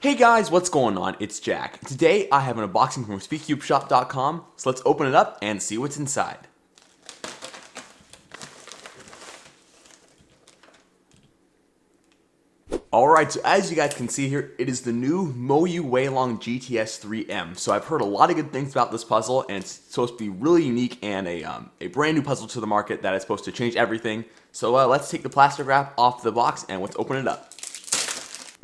Hey guys, what's going on? It's Jack. Today I have an unboxing from speedcubeshop.com, so let's open it up and see what's inside. Alright, so as you guys can see here, it is the new MoYu WeiLong GTS3M. So I've heard a lot of good things about this puzzle, and it's supposed to be really unique and a brand new puzzle to the market that is supposed to change everything. So let's take the plastic wrap off the box and let's open it up.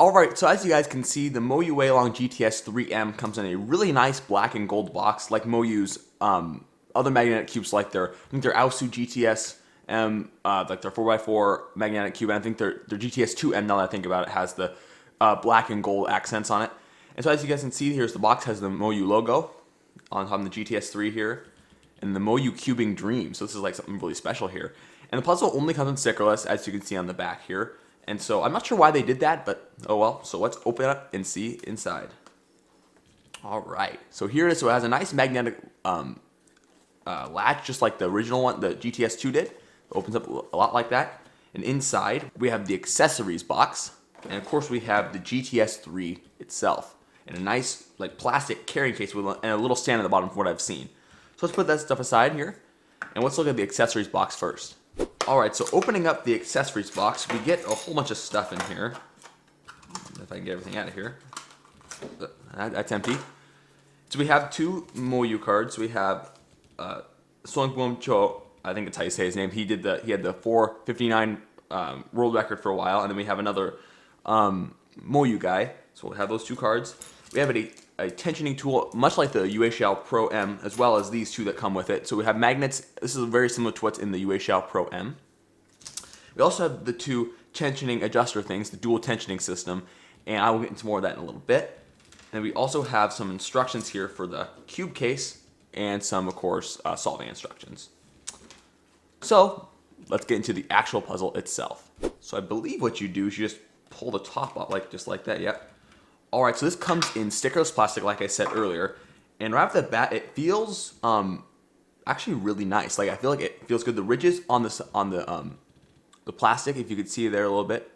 Alright, so as you guys can see, the MoYu WeiLong GTS3M comes in a really nice black and gold box, like MoYu's other magnetic cubes, like I think their Aosu GTS3M, like their 4x4 magnetic cube, and I think their GTS3M, now that I think about it, has the black and gold accents on it. And so as you guys can see, here's the box, has the MoYu logo on top of the GTS3 here, and the MoYu Cubing Dream, so this is like something really special here. And the puzzle only comes in stickerless, as you can see on the back here. And so I'm not sure why they did that, but oh well. So let's open it up and see inside. All right, so here it is. So it has a nice magnetic latch, just like the original one, the GTS2 did. It opens up a lot like that. And inside we have the accessories box, and of course we have the GTS3 itself, and a nice like plastic carrying case with and a little stand at the bottom from what I've seen. So let's put that stuff aside here, and let's look at the accessories box first. Alright, so opening up the accessories box, we get a whole bunch of stuff in here. If I can get everything out of here. That's empty. So we have two MoYu cards. We have Songbum Cho, I think that's how you say his name. He had the 4:59 world record for a while, and then we have another MoYu guy. So we'll have those two cards. We have a tensioning tool, much like the WeiLong Pro M, as well as these two that come with it. So we have magnets. This is very similar to what's in the WeiLong Pro M. We also have the two tensioning adjuster things, the dual tensioning system, and I will get into more of that in a little bit. And we also have some instructions here for the cube case, and some, of course, solving instructions. So let's get into the actual puzzle itself. So I believe what you do is you just pull the top up, just like that. Yep. Alright, so this comes in stickerless plastic, like I said earlier, and right off the bat, it feels actually really nice. Like I feel like it feels good. The ridges on the plastic, if you could see there a little bit,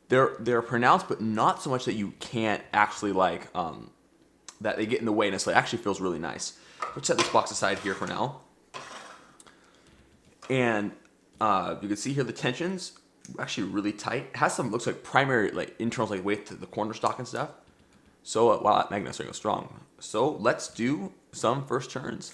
they're pronounced, but not so much that you can't actually that they get in the way. And it actually feels really nice. Let's set this box aside here for now, and you can see here the tensions. Actually really tight. It has some, looks like primary internals weight to the corner stock and stuff. So wow, that magnet's going strong. So let's do some first turns.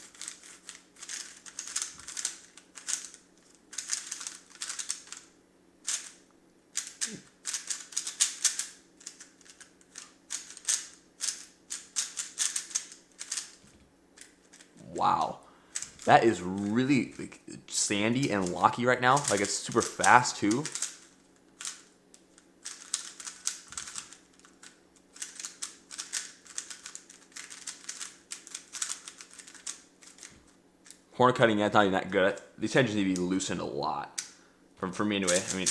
Wow, that is really sandy and locky right now. It's super fast too. Corner cutting, yeah, it's not even that good. These tensions need to be loosened a lot. For me anyway. I mean,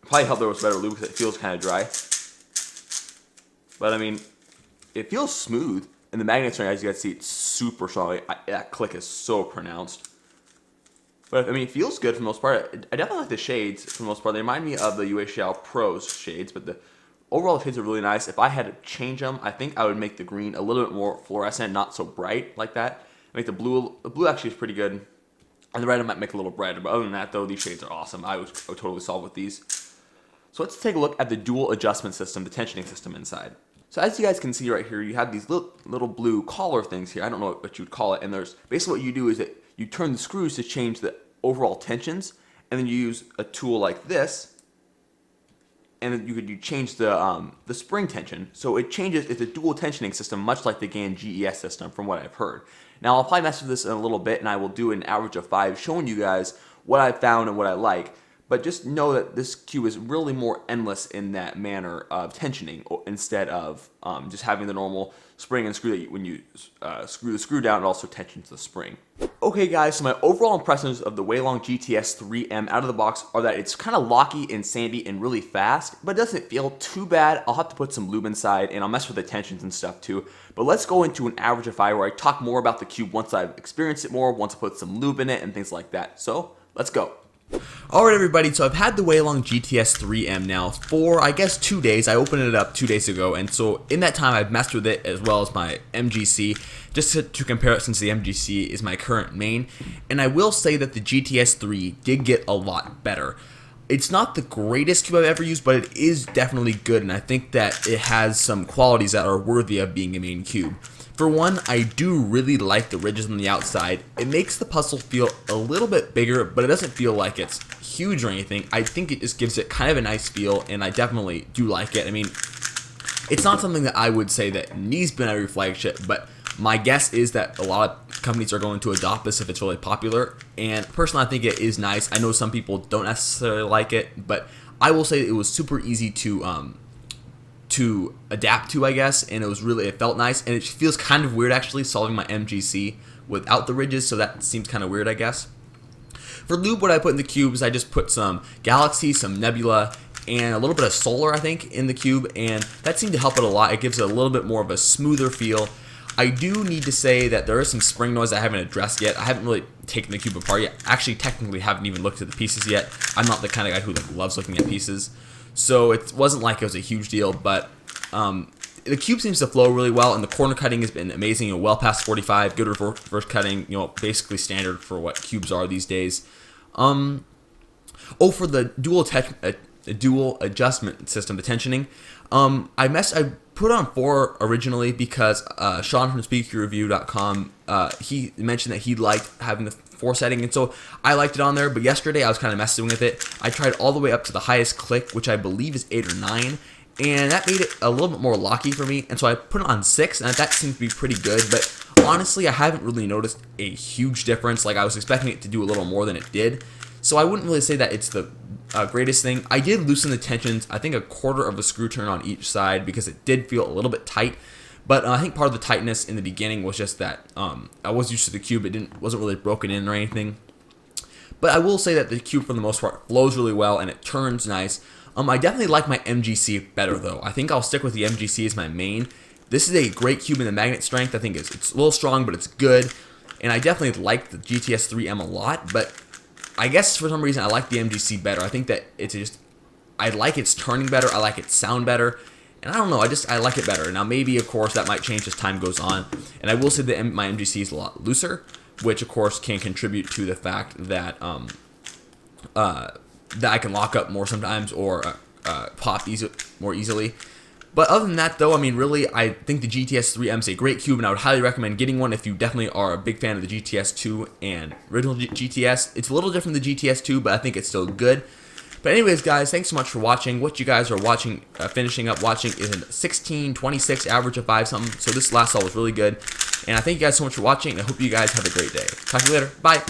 probably help there was better lube because it feels kind of dry. But I mean, it feels smooth. And the magnets, as you guys see, it's super strong. That click is so pronounced. But I mean, it feels good for the most part. I definitely like the shades for the most part. They remind me of the WeiLong Pro's shades, but the overall shades are really nice. If I had to change them, I think I would make the green a little bit more fluorescent, not so bright like that. Make the blue actually is pretty good, and the red I might make a little brighter. But other than that, though, these shades are awesome. I would totally solve with these. So let's take a look at the dual adjustment system, the tensioning system inside. So as you guys can see right here, you have these little blue collar things here. I don't know what you would call it. And there's basically what you do is that you turn the screws to change the overall tensions, and then you use a tool like this, and then you change the spring tension. So it changes. It's a dual tensioning system, much like the GAN GES system, from what I've heard. Now I'll probably mess with this in a little bit, and I will do an average of 5, showing you guys what I found and what I like. But just know that this cube is really more endless in that manner of tensioning, instead of just having the normal spring and screw that when you screw the screw down, it also tensions the spring. Okay guys, so my overall impressions of the WeiLong GTS3M out of the box are that it's kind of locky and sandy and really fast, but it doesn't feel too bad. I'll have to put some lube inside, and I'll mess with the tensions and stuff too. But let's go into an average of 5 where I talk more about the cube once I've experienced it more, once I put some lube in it and things like that. So let's go. Alright everybody, so I've had the WeiLong GTS3M now for, I guess, 2 days. I opened it up 2 days ago, and so in that time I've messed with it as well as my MGC, just to compare it since the MGC is my current main. And I will say that the GTS3 did get a lot better. It's not the greatest cube I've ever used, but it is definitely good, and I think that it has some qualities that are worthy of being a main cube. For one, I do really like the ridges on the outside. It makes the puzzle feel a little bit bigger, but it doesn't feel like it's huge or anything. I think it just gives it kind of a nice feel, and I definitely do like it. I mean, it's not something that I would say that needs to be on every flagship, but my guess is that a lot of companies are going to adopt this if it's really popular, and personally I think it is nice. I know some people don't necessarily like it, but I will say it was super easy to adapt to, I guess, and it felt nice, and it feels kind of weird actually solving my MGC without the ridges, so that seems kind of weird, I guess. For lube, what I put in the cubes, I just put some Galaxy, some Nebula, and a little bit of Solar, I think, in the cube, and that seemed to help it a lot. It gives it a little bit more of a smoother feel. I do need to say that there is some spring noise I haven't addressed yet. I haven't really taken the cube apart yet. Actually, technically haven't even looked at the pieces yet. I'm not the kind of guy who loves looking at pieces, so it wasn't like it was a huge deal, but the cube seems to flow really well, and the corner cutting has been amazing, well past 45, good reverse cutting, basically standard for what cubes are these days. For the dual adjustment system, the tensioning, I put on 4 originally because Sean from SpeakyReview.com, he mentioned that he liked having the 4 setting, and so I liked it on there, but yesterday I was kind of messing with it. I tried all the way up to the highest click, which I believe is 8 or 9, and that made it a little bit more locky for me, and so I put it on 6, and that seems to be pretty good, but honestly I haven't really noticed a huge difference. Like, I was expecting it to do a little more than it did, so I wouldn't really say that it's the greatest thing. I did loosen the tensions, I think 1/4 of a screw turn on each side, because it did feel a little bit tight. But I think part of the tightness in the beginning was just that I was used to the cube. It wasn't really broken in or anything. But I will say that the cube, for the most part, flows really well and it turns nice. I definitely like my MGC better, though. I think I'll stick with the MGC as my main. This is a great cube in the magnet strength. I think it's a little strong, but it's good. And I definitely like the GTS3M a lot, but I guess for some reason I like the MGC better. I think that I like its turning better. I like its sound better. And I don't know, I like it better. Now maybe, of course, that might change as time goes on. And I will say that my MGC is a lot looser, which of course can contribute to the fact that that I can lock up more sometimes, or pop more easily. But other than that, though, I mean, really, I think the GTS3M is a great cube, and I would highly recommend getting one if you definitely are a big fan of the GTS2 and original GTS. It's a little different than the GTS2, but I think it's still good. But anyways, guys, thanks so much for watching. What you guys are watching, finishing up watching, is a 16:26 average of 5 something. So this last haul was really good. And I thank you guys so much for watching, and I hope you guys have a great day. Talk to you later. Bye.